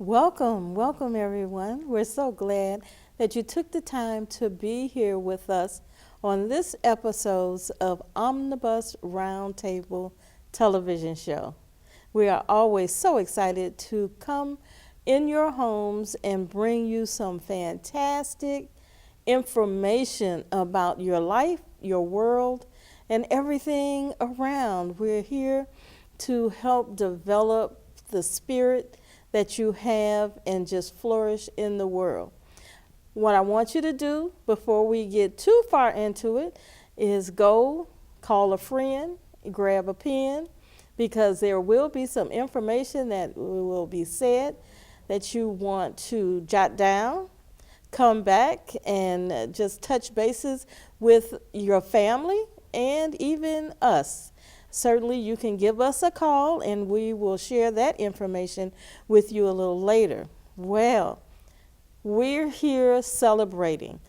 Welcome, welcome everyone. We're so glad that you took the time to be here with us on this episode of Omnibus Roundtable television show. We are always so excited to come in your homes and bring you some fantastic information about your life, your world, and everything around. We're here to help develop the spirit that you have and just flourish in the world. What I want you to do before we get too far into it is go call a friend, grab a pen, because there will be some information that will be said that you want to jot down. Come back and just touch bases with your family and even us. Certainly, you can give us a call and we will share that information with you a little later. Well, we're here celebrating,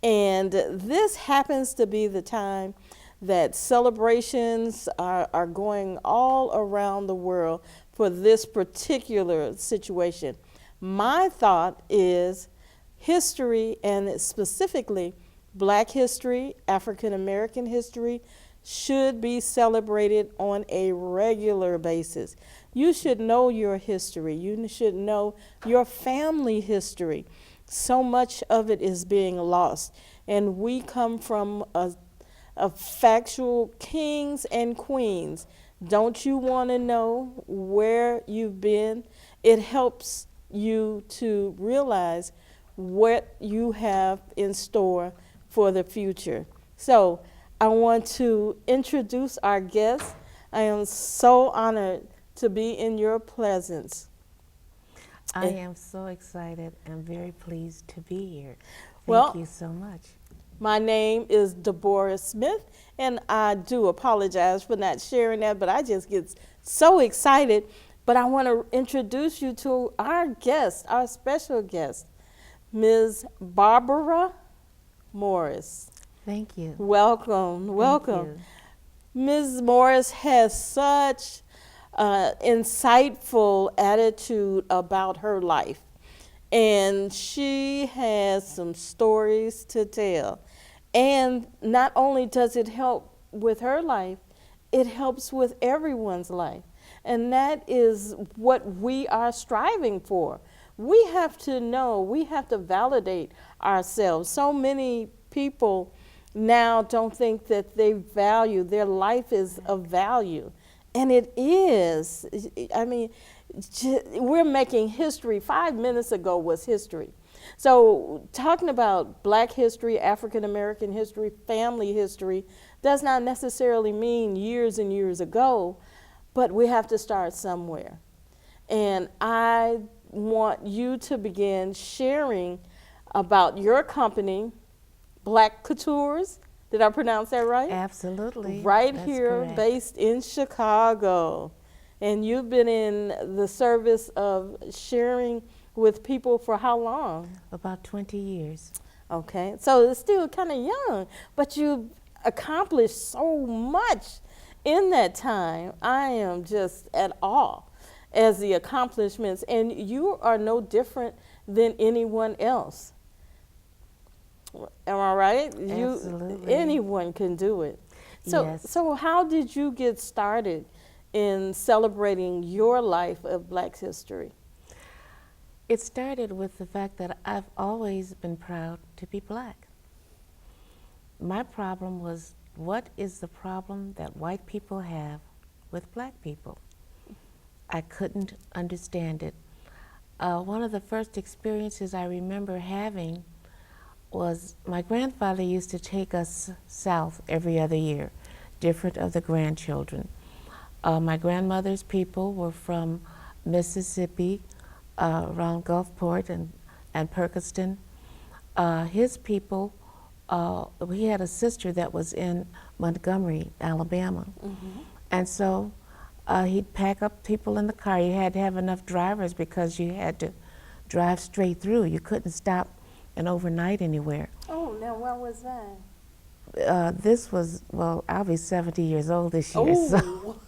and this happens to be the time that celebrations are going all around the world for this particular situation. My thought is history, and specifically Black history, African American history, should be celebrated on a regular basis. You should know your history. You should know your family history. So much of it is being lost. And we come from a factual kings and queens. Don't you want to know where you've been? It helps you to realize what you have in store for the future. So I want to introduce our guest. I am so honored to be in your presence. I am so excited and very pleased to be here. Well, Thank you so much. My name is Deborah Smith, and I do apologize for not sharing that, but I just get so excited. But I want to introduce you to our guest, our special guest, Ms. Barbara Morris. Thank you. Welcome, welcome. Thank Ms. Morris has such insightful attitude about her life, and she has some stories to tell. And not only does it help with her life, it helps with everyone's life. And that is what we are striving for. We have to know, we have to validate ourselves. So many people now don't think that they value, their life is of value. And it is. I mean, we're making history. 5 minutes ago was history. So talking about Black history, African American history, family history does not necessarily mean years and years ago, but we have to start somewhere. And I want you to begin sharing about your company, Black CouTours. Did I pronounce that right? Absolutely. Right That's here, correct. based in Chicago. And you've been in the service of sharing with people for how long? About 20 years. Okay, so it's still kind of young, but you've accomplished so much in that time. I am just at awe as the accomplishments, and you are no different than anyone else. Am I right? Absolutely. Anyone can do it. So, Yes. so how did you get started in celebrating your life of Black history? It started with the fact that I've always been proud to be Black. My problem was, what is the problem that white people have with Black people? I couldn't understand it. One of the first experiences I remember having was my grandfather used to take us south every other year, different of the grandchildren. My grandmother's people were from Mississippi, around Gulfport and Perkiston. His people, he had a sister that was in Montgomery, Alabama. Mm-hmm. And so he'd pack up people in the car. You had to have enough drivers because you had to drive straight through. You couldn't stop and overnight anywhere. Oh, now what was that? This was, well, I'll be 70 years old this year. Oh.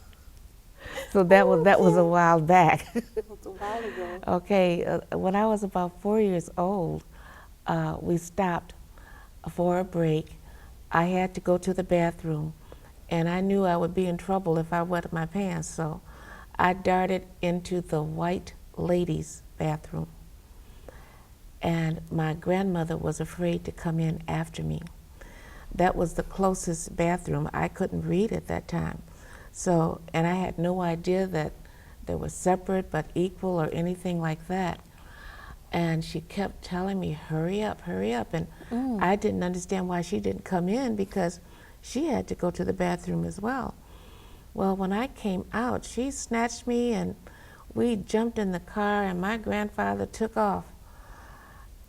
So that was a while back. That was a while ago. Okay, when I was about 4 years old, we stopped for a break. I had to go to the bathroom, and I knew I would be in trouble if I wet my pants, so I darted into the white ladies' bathroom. And my grandmother was afraid to come in after me. That was the closest bathroom. I couldn't read at that time. So, and I had no idea that they were separate but equal or anything like that. And she kept telling me, hurry up, hurry up. And I didn't understand why she didn't come in because she had to go to the bathroom as well. Well, when I came out, she snatched me and we jumped in the car and my grandfather took off.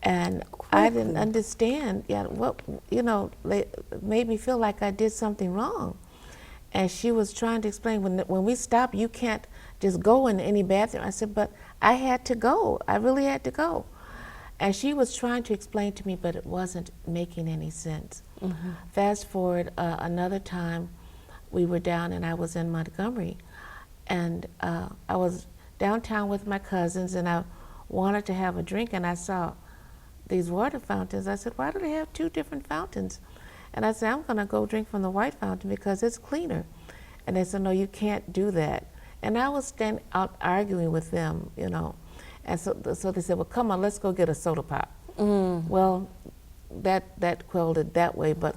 And I didn't understand, what, it made me feel like I did something wrong. And she was trying to explain, when we stop, you can't just go in any bathroom. I said, but I had to go. I really had to go. And she was trying to explain to me, but it wasn't making any sense. Fast forward another time, we were down and I was in Montgomery. And I was downtown with my cousins and I wanted to have a drink and I saw these water fountains. I said, why do they have two different fountains? And I said, I'm gonna go drink from the white fountain because it's cleaner. And they said, no, you can't do that. And I was standing out arguing with them, And so they said, well, come on, let's go get a soda pop. Well, that quelled it that way, but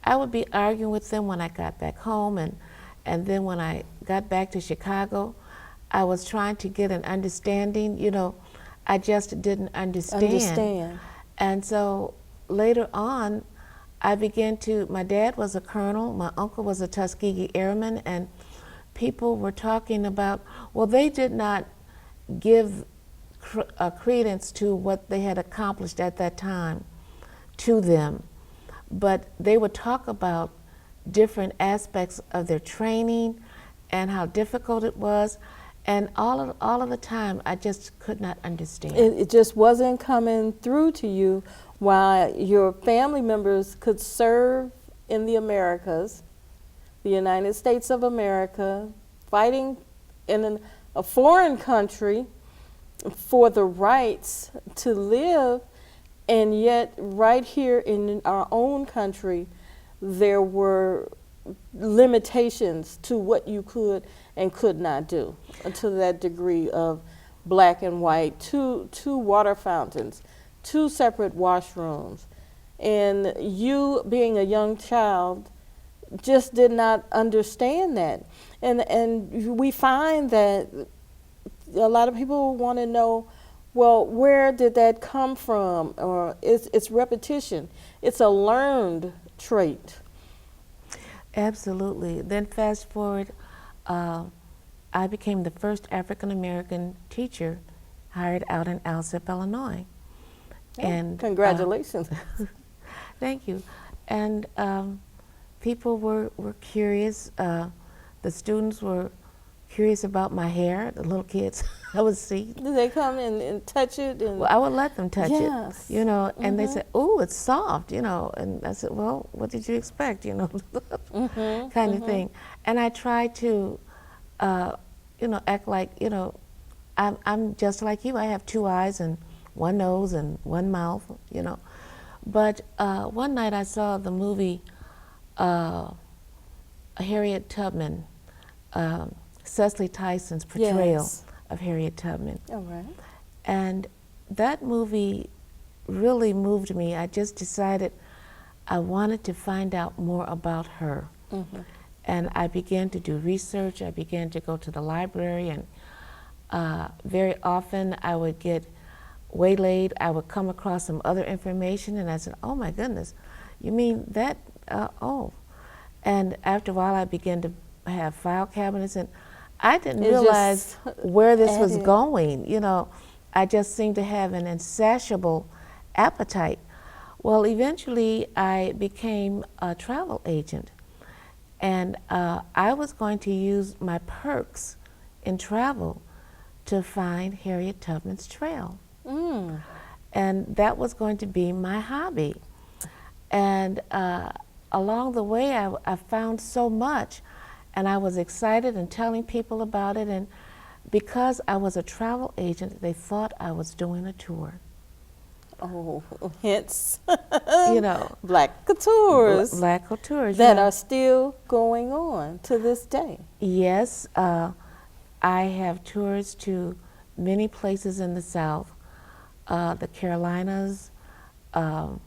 I would be arguing with them when I got back home, and then when I got back to Chicago, I was trying to get an understanding, I just didn't understand. And so later on, I began to, my dad was a colonel, my uncle was a Tuskegee Airman, and people were talking about, well, they did not give credence to what they had accomplished at that time to them, but they would talk about different aspects of their training and how difficult it was, and all of the time I just could not understand. It just wasn't coming through to you while your family members could serve in the Americas, the United States of America, fighting in a foreign country for the rights to live, and yet right here in our own country there were limitations to what you could and could not do, to that degree of black and white, two water fountains, two separate washrooms, and you being a young child just did not understand that. And we find that a lot of people want to know, well, where did that come from? Or it's repetition. It's a learned trait. Absolutely. Then fast forward, I became the first African American teacher hired out in Alsip, Illinois. Oh, and congratulations. Thank you. And people were curious. The students were curious about my hair, the little kids I would see. Did they come and touch it? And Well, I would let them touch yes. it, and they said, "Oh, it's soft," and I said, "Well, what did you expect?" kind of thing. And I tried to, act like, I'm just like you. I have two eyes and one nose and one mouth, But one night I saw the movie Harriet Tubman, Cecily Tyson's portrayal of Harriet Tubman. All right. And that movie really moved me. I just decided I wanted to find out more about her. And I began to do research. I began to go to the library, and very often I would get waylaid. I would come across some other information, and I said, oh my goodness, you mean that? And after a while I began to have file cabinets, and I didn't realize where this was going. I just seemed to have an insatiable appetite. Well, eventually I became a travel agent, and I was going to use my perks in travel to find Harriet Tubman's trail. And that was going to be my hobby. And along the way I found so much, And I was excited and telling people about it, and because I was a travel agent, they thought I was doing a tour. Oh, hence You know, Black CouTours Black CouTours, that are still going on to this day. Yes, I have tours to many places in the South, the Carolinas, um,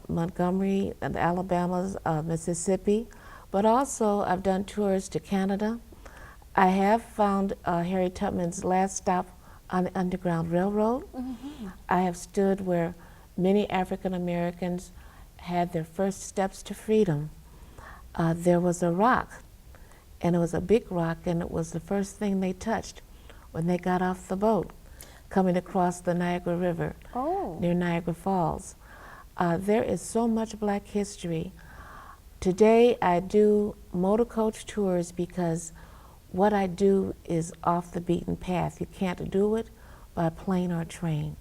Montgomery, and the Alabamas, Mississippi, but also I've done tours to Canada. I have found Harriet Tubman's last stop on the Underground Railroad. I have stood where many African Americans had their first steps to freedom. There was a rock, and it was a big rock, and it was the first thing they touched when they got off the boat coming across the Niagara River near Niagara Falls. There is so much Black history. Today I do motor coach tours because what I do is off the beaten path. You can't do it by plane or train.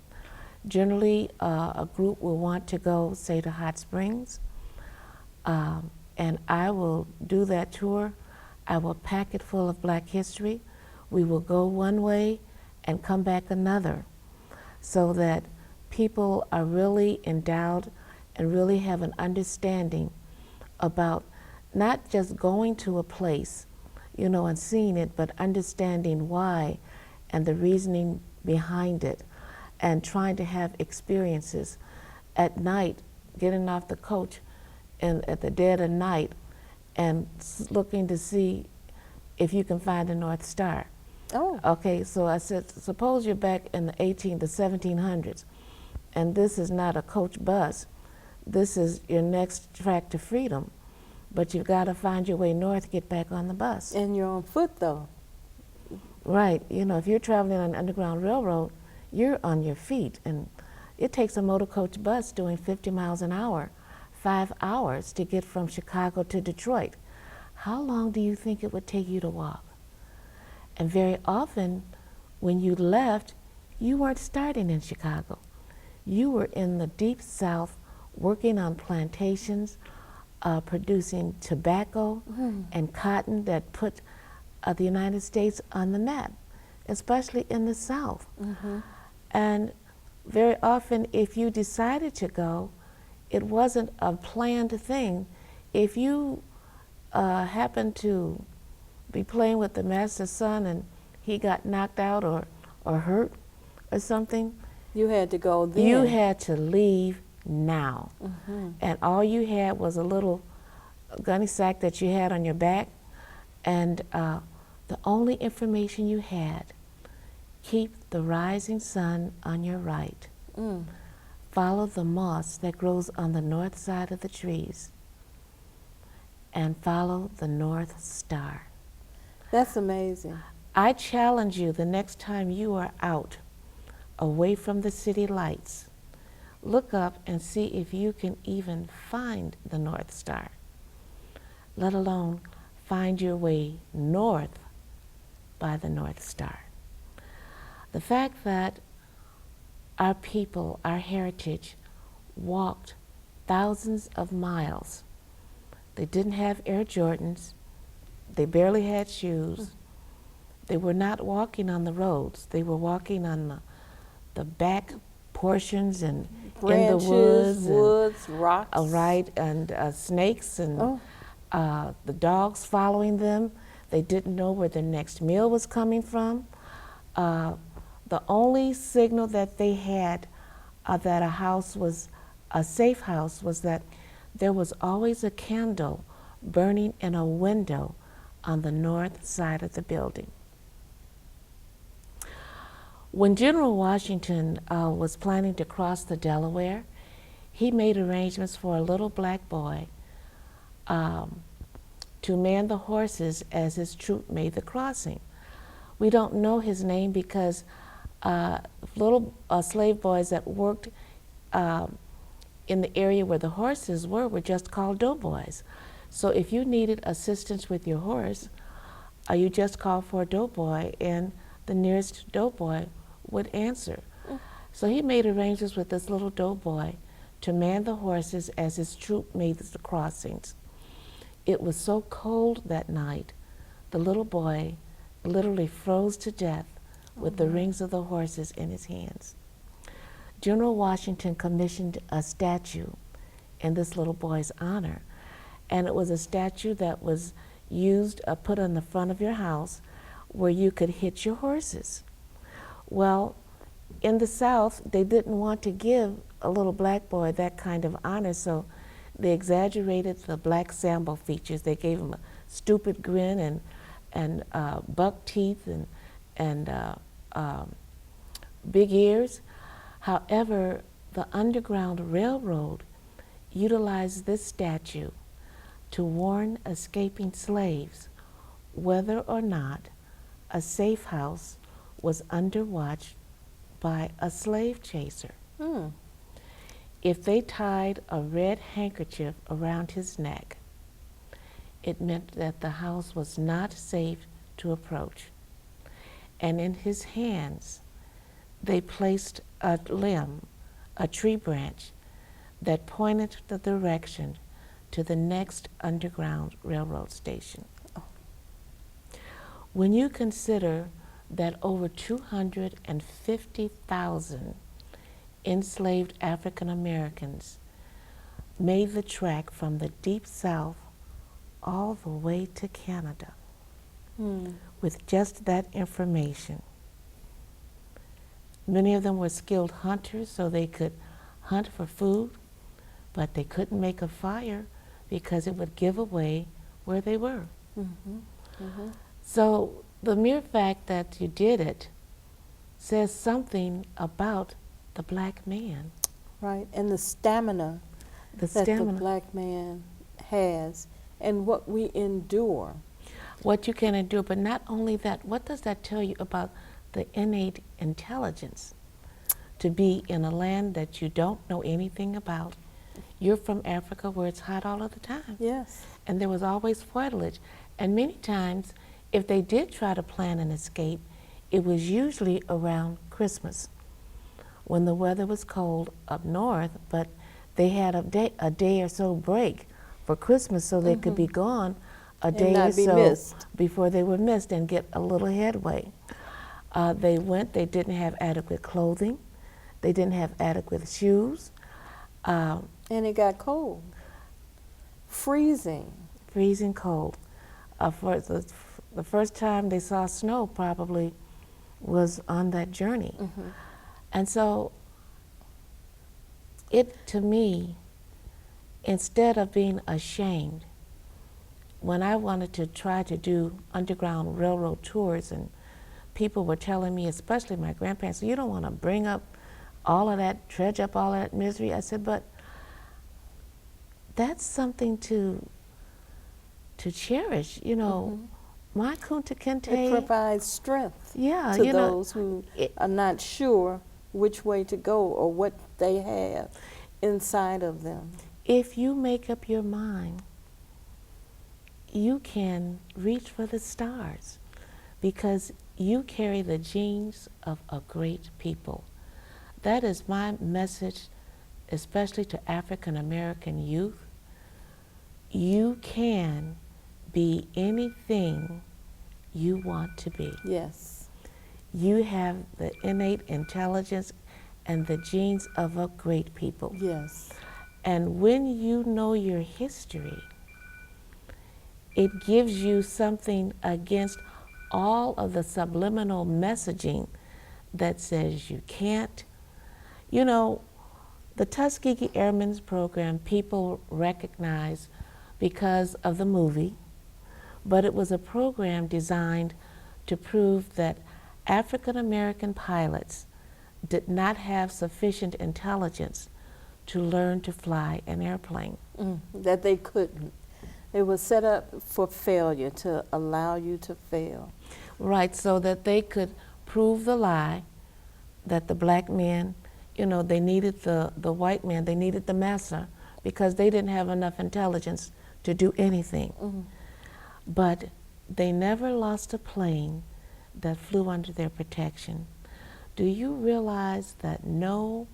Generally, a group will want to go, say, to Hot Springs, and I will do that tour. I will pack it full of Black history. We will go one way and come back another, so that people are really endowed and really have an understanding about not just going to a place, you know, and seeing it, but understanding why and the reasoning behind it, and trying to have experiences at night, getting off the coach and at the dead of night and looking to see if you can find the North Star. Okay, so I said, suppose you're back in the 1700s, and this is not a coach bus. This is your next track to freedom, but you've got to find your way north, get back on the bus. And you're on foot, though. Right, you know, if you're traveling on an Underground Railroad, you're on your feet, and it takes a motor coach bus doing 50 miles an hour, 5 hours to get from Chicago to Detroit. How long do you think it would take you to walk? And very often, when you left, you weren't starting in Chicago. You were in the deep South, working on plantations, producing tobacco and cotton that put the United States on the map, especially in the South. And very often, if you decided to go, it wasn't a planned thing. If you happened to be playing with the master's son and he got knocked out or hurt or something, you had to go then. You had to leave now. And all you had was a little gunny sack that you had on your back, and the only information you had: keep the rising sun on your right. Follow the moss that grows on the north side of the trees, and follow the North Star. That's amazing. I challenge you, the next time you are out, away from the city lights, look up and see if you can even find the North Star, let alone find your way north by the North Star. The fact that our people, our heritage, walked thousands of miles. They didn't have Air Jordans. They barely had shoes. They were not walking on the roads. They were walking on the back portions and Branches, in the woods, rocks. Right, and snakes and the dogs following them. They didn't know where their next meal was coming from. The only signal that they had that a house was a safe house was that there was always a candle burning in a window on the north side of the building. When General Washington was planning to cross the Delaware, he made arrangements for a little Black boy to man the horses as his troop made the crossing. We don't know his name because little slave boys that worked in the area where the horses were just called doughboys. So if you needed assistance with your horse, you just called for a doughboy, and the nearest doughboy would answer. So he made arrangements with this little doughboy to man the horses as his troop made the crossings. It was so cold that night, the little boy literally froze to death with the rings of the horses in his hands. General Washington commissioned a statue in this little boy's honor, and it was a statue that was used, put on the front of your house where you could hitch your horses. Well, in the South, they didn't want to give a little black boy that kind of honor, so they exaggerated the black Sambo features. They gave him a stupid grin and buck teeth and big ears. However, the Underground Railroad utilized this statue to warn escaping slaves whether or not a safe house was under watch by a slave chaser. If they tied a red handkerchief around his neck, it meant that the house was not safe to approach. And in his hands, they placed a limb, a tree branch, that pointed the direction to the next Underground Railroad station. When you consider that over 250,000 enslaved African Americans made the trek from the Deep South all the way to Canada with just that information. Many of them were skilled hunters, so they could hunt for food, but they couldn't make a fire because it would give away where they were. So the mere fact that you did it says something about the black man. Right, and the stamina that the black man has and what we endure. What you can endure, but not only that, what does that tell you about the innate intelligence to be in a land that you don't know anything about? You're from Africa where it's hot all of the time. Yes. And there was always foliage. And many times, if they did try to plan an escape, it was usually around Christmas when the weather was cold up north, but they had a day or so break for Christmas so they could be gone a day or so before they were missed and get a little headway. They went, they didn't have adequate clothing, they didn't have adequate shoes. And it got cold, freezing. Freezing cold. For the first time they saw snow probably was on that journey. And so it, to me, instead of being ashamed, when I wanted to try to do Underground Railroad tours and people were telling me, especially my grandparents, you don't want to bring up all of that, dredge up all that misery. I said, but that's something to cherish, you know. My Kunta Kinte. It provides strength to those who are not sure which way to go or what they have inside of them. If you make up your mind, you can reach for the stars because you carry the genes of a great people. That is my message, especially to African American youth. You can be anything you want to be. Yes. You have the innate intelligence and the genes of a great people. Yes. And when you know your history, it gives you something against all of the subliminal messaging that says you can't. You know, the Tuskegee Airmen's program people recognize because of the movie, but it was a program designed to prove that African American pilots did not have sufficient intelligence to learn to fly an airplane. That they couldn't. It was set up for failure, to allow you to fail. Right, so that they could prove the lie that the black men, you know, they needed the white man, they needed the massa because they didn't have enough intelligence to do anything. But they never lost a plane that flew under their protection. Do you realize that no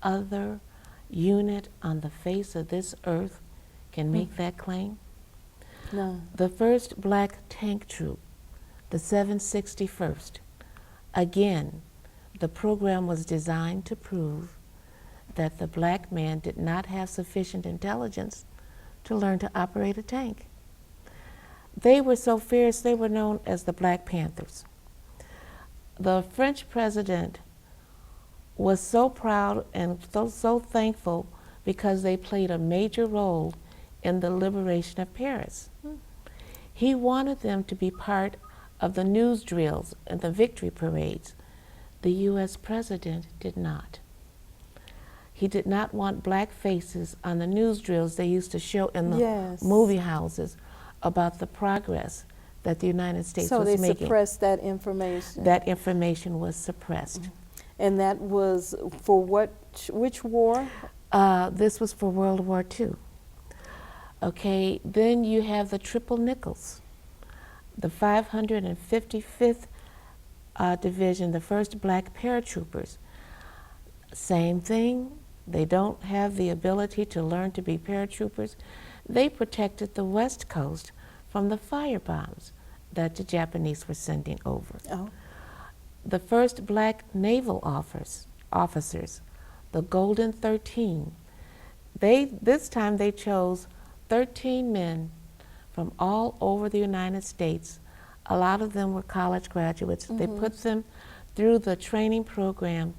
other unit on the face of this earth can make that claim? No. The first black tank troop, the 761st, again, the program was designed to prove that the black man did not have sufficient intelligence to learn to operate a tank. They were so fierce, they were known as the Black Panthers. The French president was so proud and so thankful because they played a major role in the liberation of Paris. He wanted them to be part of the news drills and the victory parades. The U.S. president did not. He did not want black faces on the news drills they used to show in the Yes. movie houses about the progress that the United States So was they making. suppressed that information. That information was suppressed. And that was for which war? This was for World War II. Okay, then you have the triple nickels, the 555th Division, the first black paratroopers. Same thing, they don't have the ability to learn to be paratroopers. They protected the West Coast from the firebombs that the Japanese were sending over. Oh. The first black naval officers, the Golden 13, this time they chose 13 men from all over the United States. A lot of them were college graduates. They put them through the training program,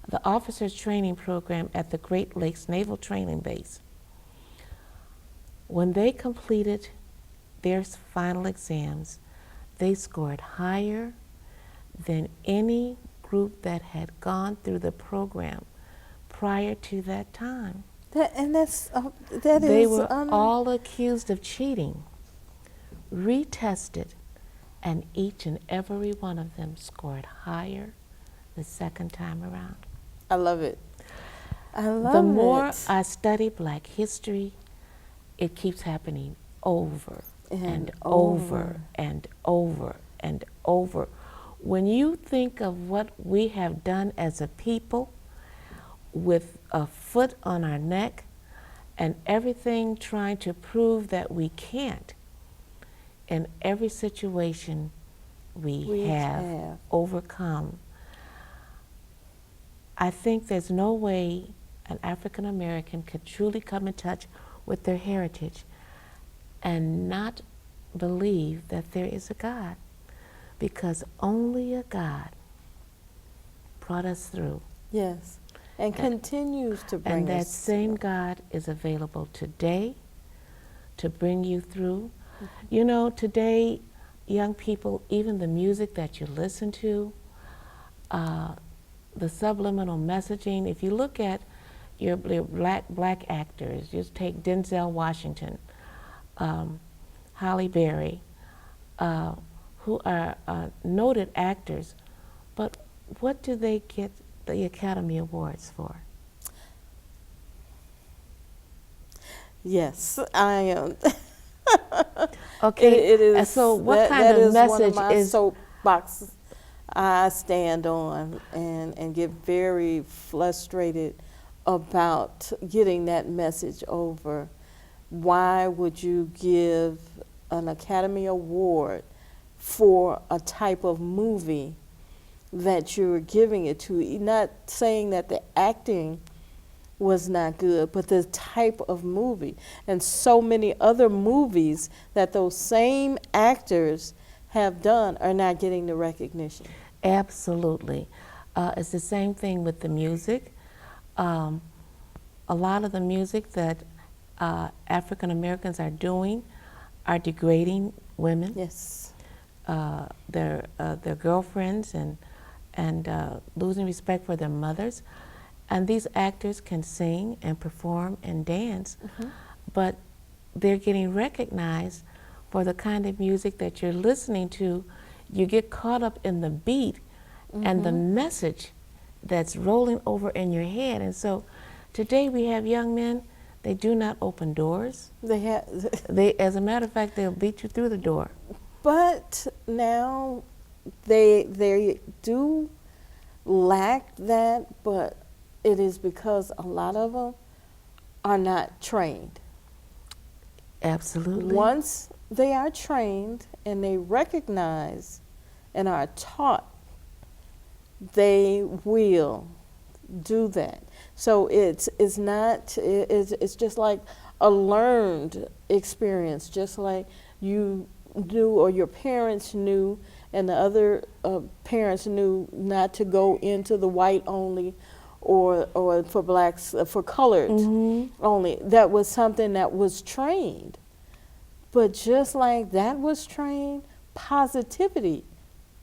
the officers training program at the Great Lakes Naval Training Base. When they completed their final exams, they scored higher than any group that had gone through the program prior to that time. They were all accused of cheating, retested, and each and every one of them scored higher the second time around. I love it. I love it. The more I study black history, it keeps happening over and over and over and over. When you think of what we have done as a people, with a foot on our neck and everything trying to prove that we can't, in every situation we have overcome. I think there's no way an African American could truly come in touch with their heritage and not believe that there is a God, because only a God brought us through. Yes, and continues to bring us. And that same God is available today to bring you through. You know, today, young people, even the music that you listen to, the subliminal messaging, if you look at your black actors, just take Denzel Washington, Halle Berry, who are noted actors, but what do they get the Academy Awards for? Yes, I am. Okay, it is. So what kind of that message is one of my is soapboxes I stand on and get very frustrated about getting that message over. Why would you give an Academy Award for a type of movie that you're giving it to? Not saying that the acting was not good, but the type of movie. And so many other movies that those same actors have done are not getting the recognition. Absolutely. It's the same thing with the music. A lot of the music that African Americans are doing are degrading women. Yes. Their girlfriends and losing respect for their mothers. And these actors can sing and perform and dance, but they're getting recognized for the kind of music that you're listening to. You get caught up in the beat and the message that's rolling over in your head. And so today we have young men, they do not open doors. As a matter of fact, they'll beat you through the door. But now they do lack that, but it is because a lot of them are not trained. Absolutely. Once they are trained and they recognize and are taught, they will do that. So it's not it's just like a learned experience, just like you knew or your parents knew and the other parents knew not to go into the white only or for blacks for colored only. That was something that was trained. But just like that was trained, positivity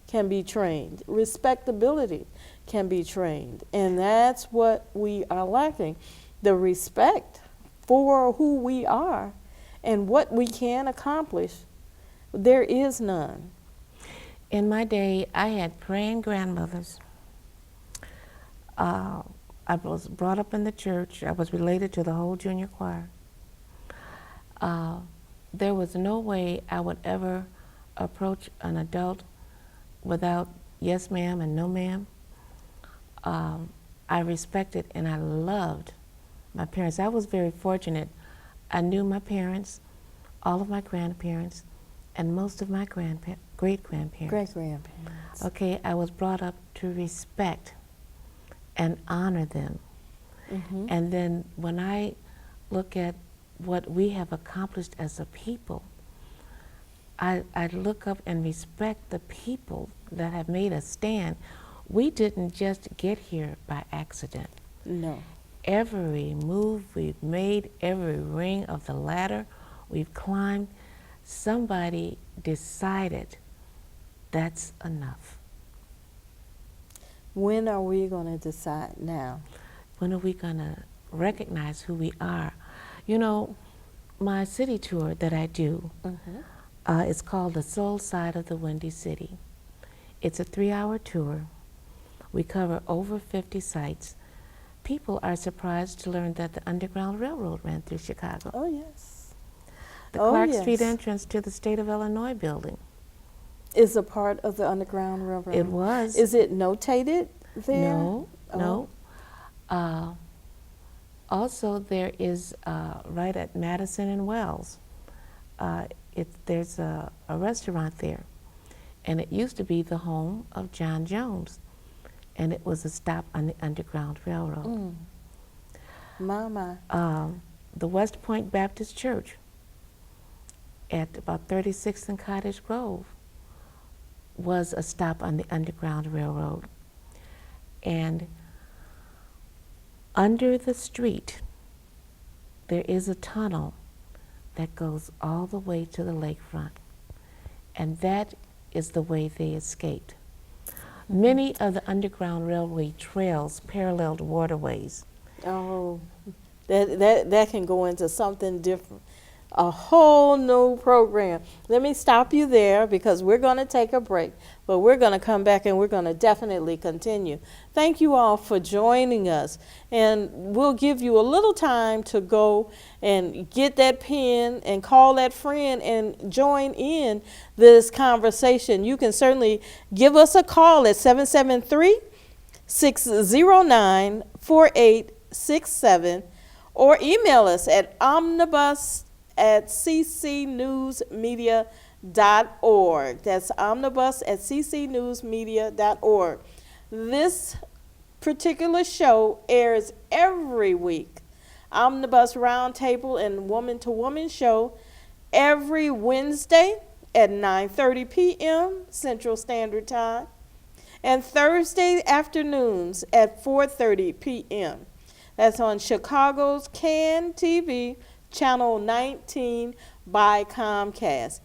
can be trained, respectability can be trained. And that's what we are lacking, the respect for who we are and what we can accomplish. There is none. In my day, I had praying grandmothers. I was brought up in the church. I was related to the whole junior choir. There was no way I would ever approach an adult without yes ma'am and no ma'am. I respected and I loved my parents. I was very fortunate. I knew my parents, all of my grandparents, and most of my great-grandparents. Great-grandparents. Okay, I was brought up to respect and honor them. And then when I look at what we have accomplished as a people, I look up and respect the people that have made a stand. We didn't just get here by accident. No. Every move we've made, every ring of the ladder we've climbed, somebody decided that's enough. When are we going to decide now? When are we going to recognize who we are? You know, my city tour that I do, is called The Soul Side of the Windy City. It's a 3-hour tour. We cover over 50 sites. People are surprised to learn that the Underground Railroad ran through Chicago. Oh, yes. The Clark Street entrance to the State of Illinois building is a part of the Underground Railroad. It was. Is it notated there? No, no. Also, there is right at Madison and Wells. There's a restaurant there, and it used to be the home of John Jones, and it was a stop on the Underground Railroad. My. The West Point Baptist Church at about 36th and Cottage Grove was a stop on the Underground Railroad. And under the street, there is a tunnel that goes all the way to the lakefront. And that is the way they escaped. Many of the Underground Railway trails paralleled waterways. Oh, that can go into something different. A whole new program. Let me stop you there because we're going to take a break, but we're going to come back and we're going to definitely continue. Thank you all for joining us, and we'll give you a little time to go and get that pen and call that friend and join in this conversation. You can certainly give us a call at 773-609-4867 or email us at omnibus@ccnewsmedia.org. That's omnibus@ccnewsmedia.org. This particular show airs every week. Omnibus Roundtable and Woman to Woman show every Wednesday at 9:30 p.m. Central Standard Time and Thursday afternoons at 4:30 p.m. That's on Chicago's CAN TV, Channel 19 by Comcast.